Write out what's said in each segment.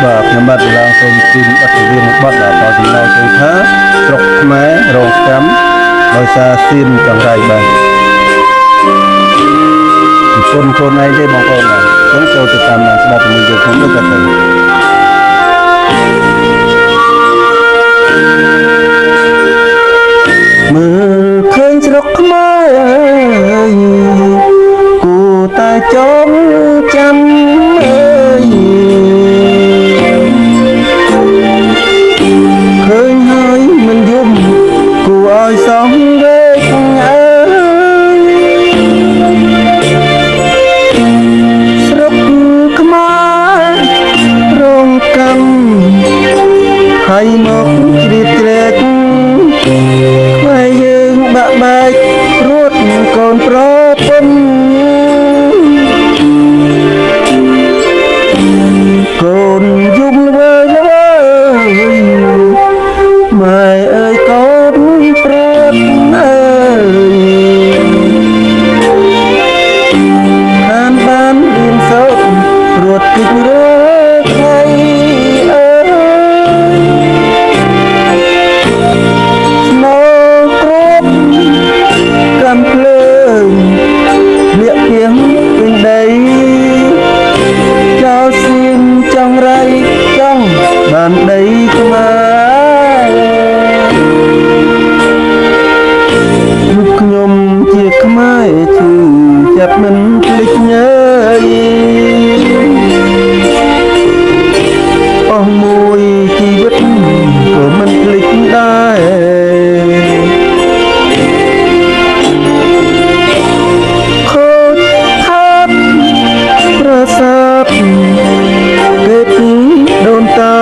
បាទខ្ញុំបាទឡើងសូមជូនបទចម្រៀងមួយបទដល់ចំណោទទៅថាស្រុកខ្មែររងកម្មដោយសារសៀនចង្រៃបាទពីគុណខ្លួនឯងទេបងប្អូនបាទអញ្ចឹងចូលទៅតាមស្ដាប់ជាមួយយើងខ្ញុំទៅទៅមើលឃើញស្រុកខ្មែរគូតែចងចាំអើយឃើញហើយមិនយំគួរឲ្យសងវេកអើយស្រុកខ្មែររងកម្មហើយមកជ្រៀតជ្រែកខ្មែរយើងបាក់បែករួតកូនប្រពន្ធកូនយំល្វើយល្វើយម៉ែអើយកូនប្រពន្ធអើយខានបានរៀនសូត្ររួតគិតរើខៃអើយស្នោគ្របកំភ្លើងលាក់ទៀងពេញដីចោលសៀនចង្រៃចង់បានដីខ្មែរលោកខ្ញុំជាខ្មែរឈឺចាប់មិនភ្លេចញើយអស់មួយជីវិតក៏មិនភ្លេចដែរខូចខាតប្រសាទគេពីដូនតា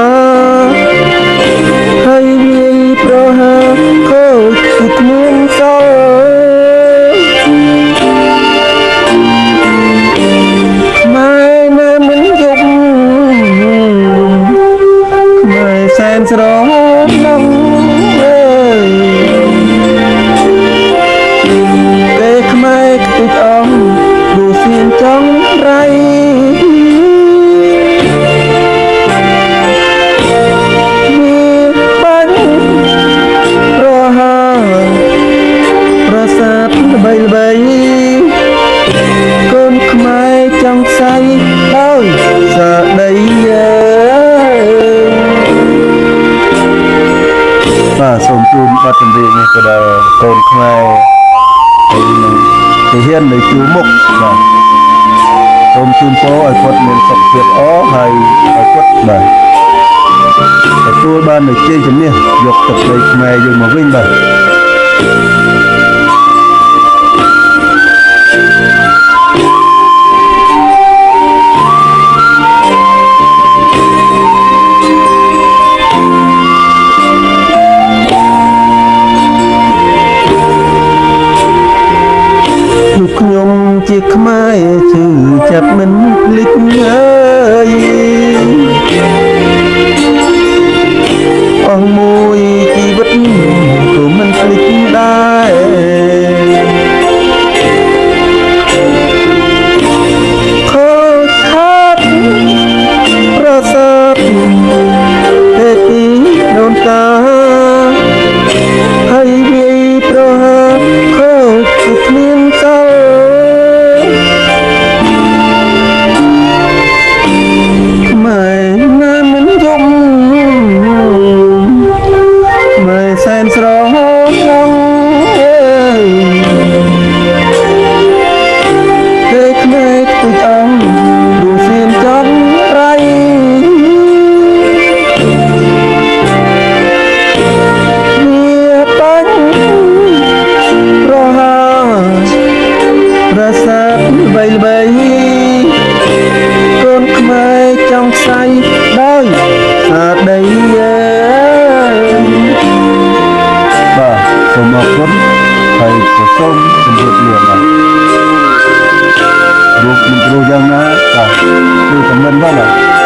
ហើយវាយប្រហារខូចគឺគ្មានសល់ខ្មែរនៅមិនយប់ខ្មែរសែនស្រណងអើយគេខ្មែរខ្ទេចអងព្រោះសៀនចង់រៃល្បីកូនខ្មែរចង់ខ្សែដោយសាដីបាទសូមជូនបទចម្រៀងនេះទៅដល់កូនខ្មែរហើយនឹងទាហាននៅជួរមុខបាទសូមជូនពរឲ្យគាត់មានសុខភាពល្អហើយឲ្យគាត់បាទទទួលបាននូវជ័យជំនះយកទឹកដីខ្មែរយើងមកវិញបាទខ្ញុំជាខ្មែរឈឺចាប់មិនភ្លេចអើយអស់មួយជីវិតក៏មិនភ្លេចដែរខូចខាតប្រសាទទេពីដូនតាហើយវាយប្រហារខូចគឺគ្មានសល់ខ្មែរណាមិនយំខ្មែរសែនស្រណងអើយគេខ្មែរខ្ទេចអងព្រោះសៀនចង់រៃវាបាញ់ប្រហារប្រាសាទល្បីកូនខ្មែរចង់ខ្សែដោយសាដីបាទសូមអរគុណហើយក៏សូមជម្រាបលាបាទរូបមិនគ្រូយ៉ាងណាបាទគឺខមមិនផងបាទ